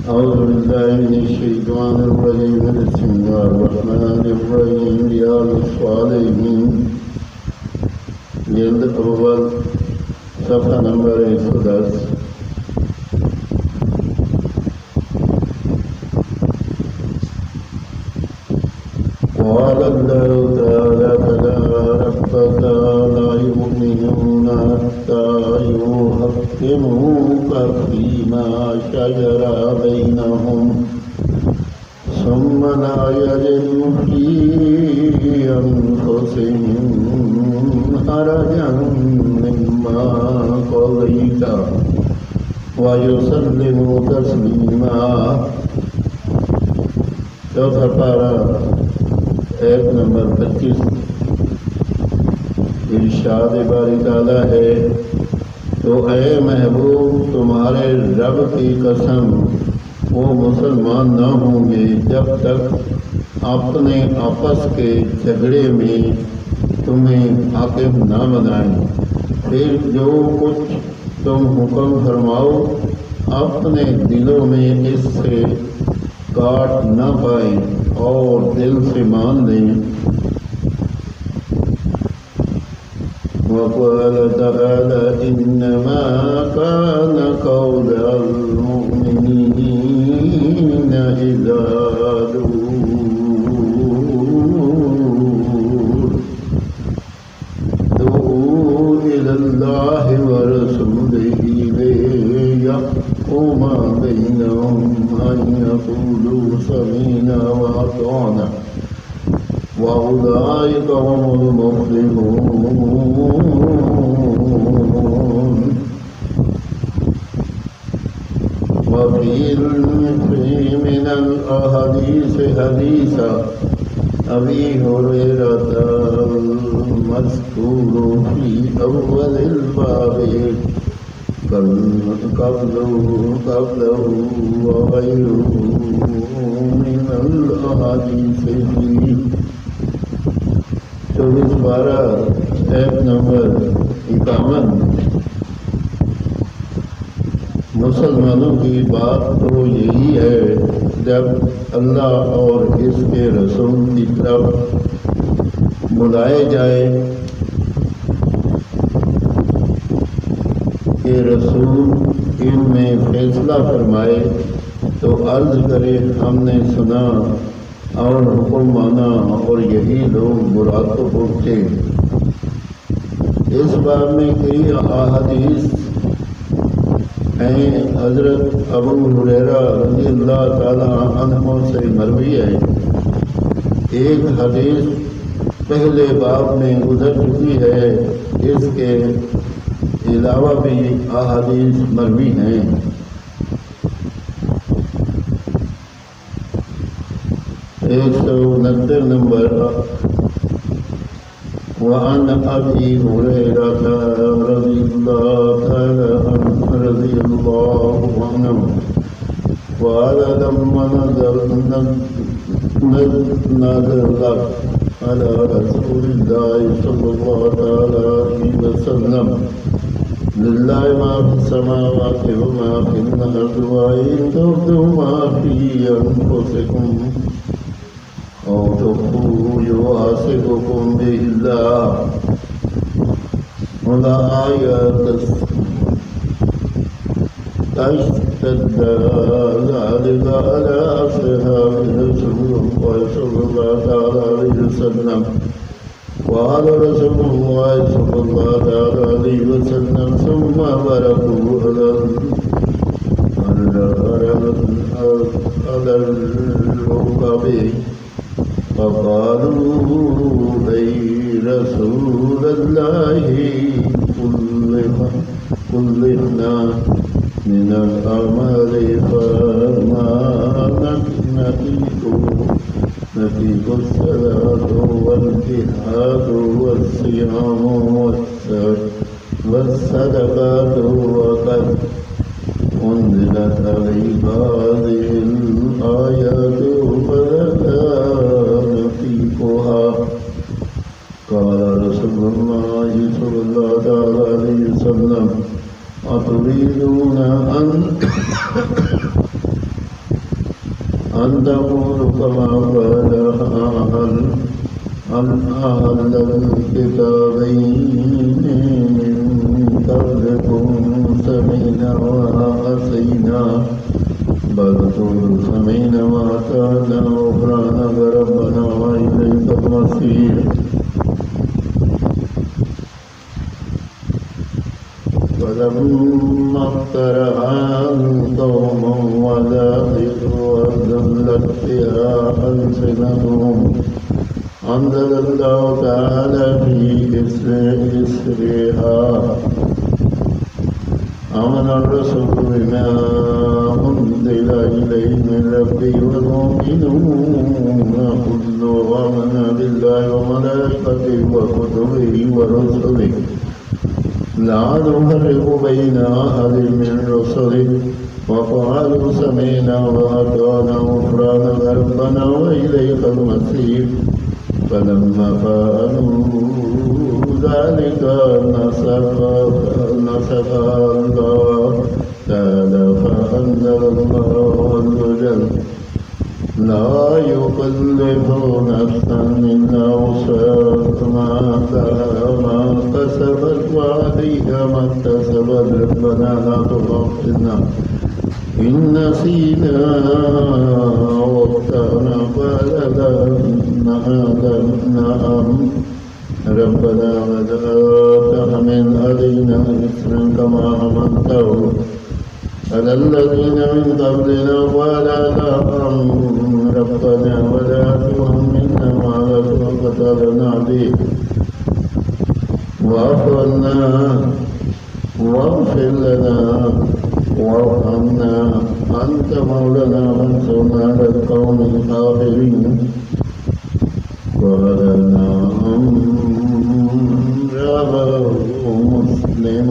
أعوذ بالله من الشيطان الرجيم بسم الله الرحمن الرحيم رياض الصالحين جلد اول صفحہ نمبر 110 قال الله تعالى فلا ربك لا يؤمنون حتى يحكموك فيما شجر بينهم ثم لا يجدوا في أنفسهم حرجا مما قضيت ويسلموا تسليما. چوتھا پارہ ایک نمبر 25 ارشاد باری تعالیٰ ہے تو اے محبوب تمہارے رب کی قسم وہ مسلمان نہ ہوں گے جب تک اپنے آپس کے جھگڑے میں تمہیں حاکم نہ بنائیں. پھر جو کچھ تم حکم فرماؤ اپنے دلوں میں اس سے کاٹ نہ پائیں اور دل سے مان لیں. وقال تعالى إنما كان قول المؤمنين إذا دعوا إلى الله ورسوله ليحكم بينهم أن يقولوا سمعنا وأطعنا وأولئك هم المفلحون. وفي من الأحاديث حديثا أبي هريرة المذكور في أول الباب قبله وغيره من الأحاديث فيه. 24 ایک نمبر 51 مسلمانوں کی بات تو یہی ہے جب اللہ اور اس کے رسول کی طرف بلائے جائے کہ رسول ان میں فیصلہ فرمائے تو عرض کرے ہم نے سنا اور حکم مانا اور یہی لوگ برا کو پہنچے. اس باب میں کئی احادیث ہیں. حضرت ابو ہریرہ رضی اللہ تعالی عنہ سے مروی ہے. ایک حدیث پہلے باب میں گزر چکی ہے. اس کے علاوہ بھی احادیث مروی ہیں. ایک 169 نمبر وعن ابی ہریرہ رضی اللہ عنہ قال لما نزل على رسول الله صلى الله عليه وسلم لله ما في السماوات وما في الأرض وإن تبدوا ما في أنفسكم أو تخفوه يحاسبكم به الله والآيات اشتد ذلك على أصحاب رسول الله صلى الله عليه وسلم. قال رسول الله صلى الله عليه وسلم ثم بركوا على الركب فقالوا أي رسول الله كلفنا من الأعمال فما نتيق الصلاة والجهاد والصيام والصدقات وقد أنزلت عليك هذه الآيات فلا نطيقها. قال رسول الله صلى الله عليه وسلم أتريدون أن أن تقول كما قال أهل الكتابين من قبلكم سمعنا وعصينا بل قولوا سمعنا وأطعنا غفرانك ربنا وإليك المصير. فلما اقترع القوم وذلك وذلت بها ألسنتهم أنزل الله تعالى في إسرها آمن الرسول بما أنزل إليه من ربه والمؤمنون كلهم آمن بالله وملائكته وكتبه ورسله لا نفرق بين أحد من رسله وقالوا سمعنا وأطعنا غفرانك ربنا وإليك المصير. فلما فعلوا ذلك نسخ الله تعالى فأنزل الله عز وجل لا يكلف نفسا إلا وسعها ما كسبت وعليها ما اكتسبت ربنا لا تؤاخذنا إن نسينا وأخطأنا نعم ربنا ولا تحمل علينا إصرا كما حملته على الذين من قبلنا ولا تحمل ربنا ولا تحملنا ما لا طاقة لنا به واعف عنا واغفر لنا وارحمنا أنت مولانا فانصرنا على القوم الكافرين. ولنا أمر مسلم.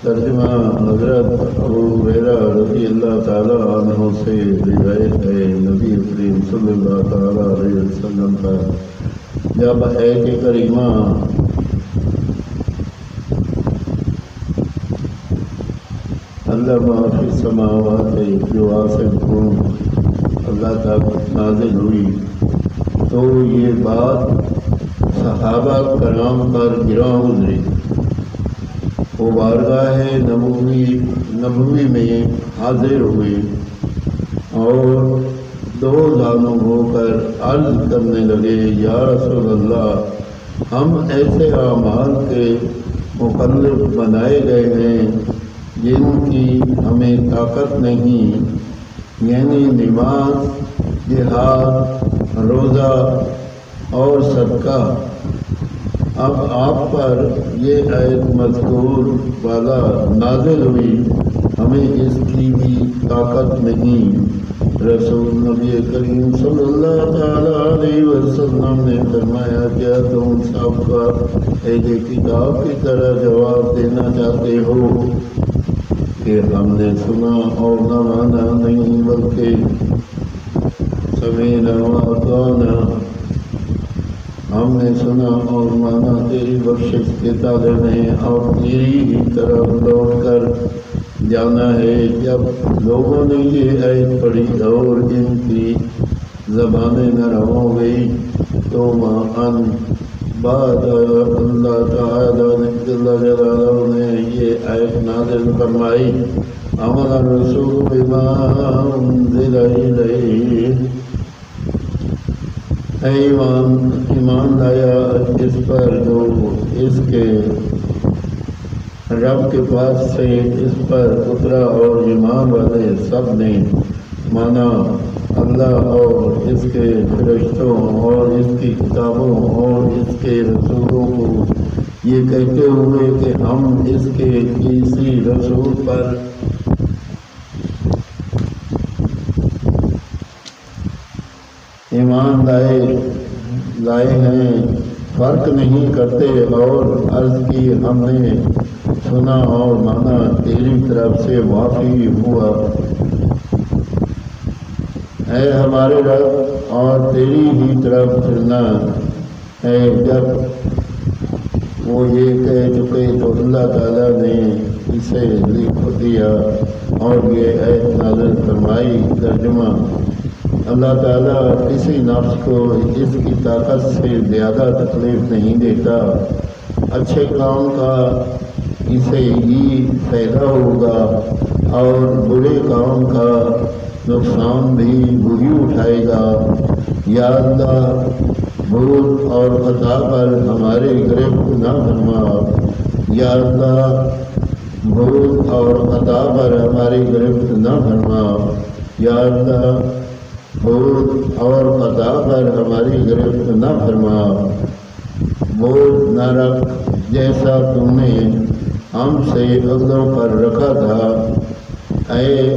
ترجمہ حضرت ابو ہریرہ رضی اللہ تعالیٰ عنہ سے روایت ہے، نبی کریم صلی اللہ تعالیٰ علیہ وسلم کا جب ایک کریمہ اللہ فی السماوات جو آسمان کو اللہ تک نازل ہوئی تو یہ بات صحابہ کرام پر گراں گزری. وہ بارگاہ نبوی میں حاضر ہوئے اور دو زانوں ہو کر عرض کرنے لگے، یا رسول اللہ، ہم ایسے اعمال کے مکلف بنائے گئے ہیں جن کی ہمیں طاقت نہیں، یعنی نماز، جہاد، روزہ اور صدقہ. اب آپ پر یہ آیت مذکور والا نازل ہوئی، ہمیں اس کی بھی طاقت نہیں. رسول نبی کریم صلی اللہ تعالیٰ علیہ وسلم نے فرمایا، کیا تم سب کا ایک کتاب کی طرح جواب دینا چاہتے ہو کہ ہم نے سنا اور نہ مانا نہیں بلکہ سمینا وأطعنا، ہم نے سنا اور مانا تیری بخشش کے تالے میں اور تیری ہی طرف لوٹ کر جانا ہے. جب لوگوں نے یہ آیت پڑھی اور ان کی زبانیں نرم ہو گئی تو ان بعد اللہ تعالیٰ جل جلالہ نے یہ آیت نازل فرمائی، امر الرسول بما انزل الیہ. ایمان لایا اس پر جو اس کے رب کے پاس سے اس پر اترا، اور ایمان والے سب نے مانا اللہ اور اس کے فرشتوں اور اس کی کتابوں اور اس کے رسولوں کو، یہ کہتے ہوئے کہ ہم اس کے کسی رسول پر ایمان لائے ہیں، فرق نہیں کرتے، اور عرض کی ہم نے سنا اور مانا، تیری طرف سے واقعی ہوا اے ہمارے رب، اور تیری ہی طرف پھرنا ہے. جب وہ یہ کہہ چکے تو اللہ تعالیٰ نے اسے لکھ دیا اور یہ ایت نازل فرمائی۔ ترجمہ: اللہ تعالیٰ کسی نفس کو اس کی طاقت سے زیادہ تکلیف نہیں دیتا۔ اچھے کام کا اسے ہی فائدہ ہوگا اور برے کام کا نقصان بھی وہی اٹھائے گا۔ یا اللہ، بھول اور خطا پر ہمارے گرفت نہ فرما۔ یا اللہ، بھول اور خطا پر ہماری گرفت نہ فرما۔ یا اللہ، بھول اور خطا پر ہماری گرفت نہ فرما۔ بوجھ نہ رکھ جیسا تم نے ہم سے عقلوں پر رکھا تھا، اے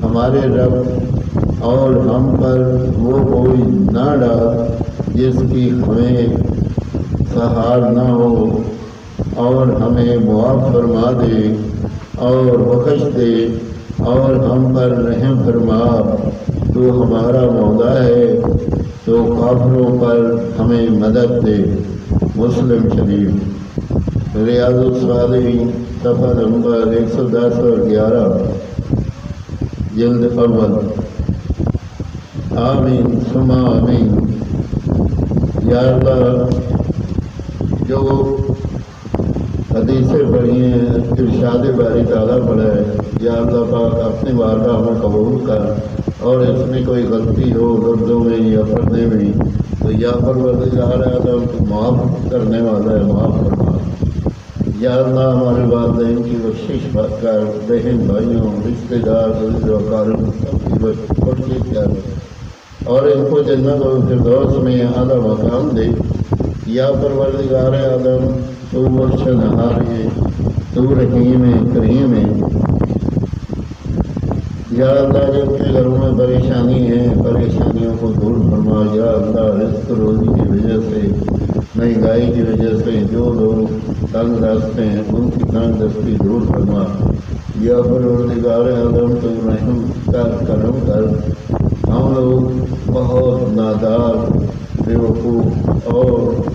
ہمارے رب، اور ہم پر وہ بوجھ نہ ڈال جس کی ہمیں سہار نہ ہو، اور ہمیں معاف فرما دے اور بخش دے اور ہم پر رحم فرما۔ تو ہمارا مولا ہے، تو کافروں پر ہمیں مدد دے۔ مسلم شریف۔ ریاض الصالحین صفحہ نمبر 110 اور 11، جلد اول۔ آمین ثم آمین۔ یا اللہ، جو حدیثیں پڑھی ہیں، ارشاد باری تعالیٰ پڑھا ہے، یا اللہ پاک اپنی بارگاہ میں قبول کر، اور اس میں کوئی غلطی ہو لفظوں میں یا پڑھنے میں تو یا پروردگار عالم تو معاف کرنے والا ہے، معاف فرما۔ یا اللہ، ہمارے والدین کی بخشش کر، بہن بھائیوں رشتے دار عزیز و اقارب سب کی بخشش کر، اور ان کو جنت و فردوس میں اعلیٰ مقام دے۔ یا پروردگار عالم، تو بخشنہار ہے، تو رحیم ہے، کریم ہے۔ یا اللہ، جن کے گھروں میں پریشانی ہے، پریشانیوں کو دور فرما۔ یا اللہ، رزق روزی کی وجہ سے، مہنگائی کی وجہ سے جو لوگ تنگ راستے ہیں ان کی تنگ دستی دور فرما۔ یا پروردگار عالم، تو رحم کر، کرم کر۔ ہم لوگ بہت نادار، بے وقوف اور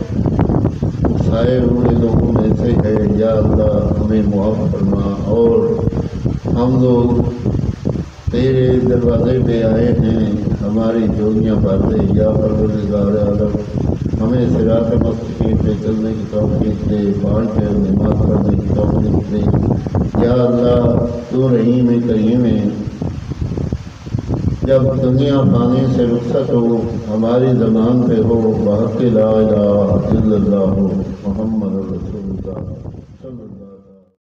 اکسائے ہوئے لوگوں میں سے ہے۔ یا اللہ، ہمیں معاف فرما، اور ہم لوگ تیرے دروازے پہ آئے ہیں، ہماری جوگیاں بھر دے۔ یا پروردگار عالم، ہمیں صراط مستقیم پہ چلنے کی توفیق دے، پانچ وقت نماز پڑھنے کی توفیق دے۔ یا اللہ، تو رحیم ہے، کریم ہے۔ جب دنیا پانے سے رخصت ہو، ہماری زبان پہ ہو بحق لا الہ الا اللہ محمد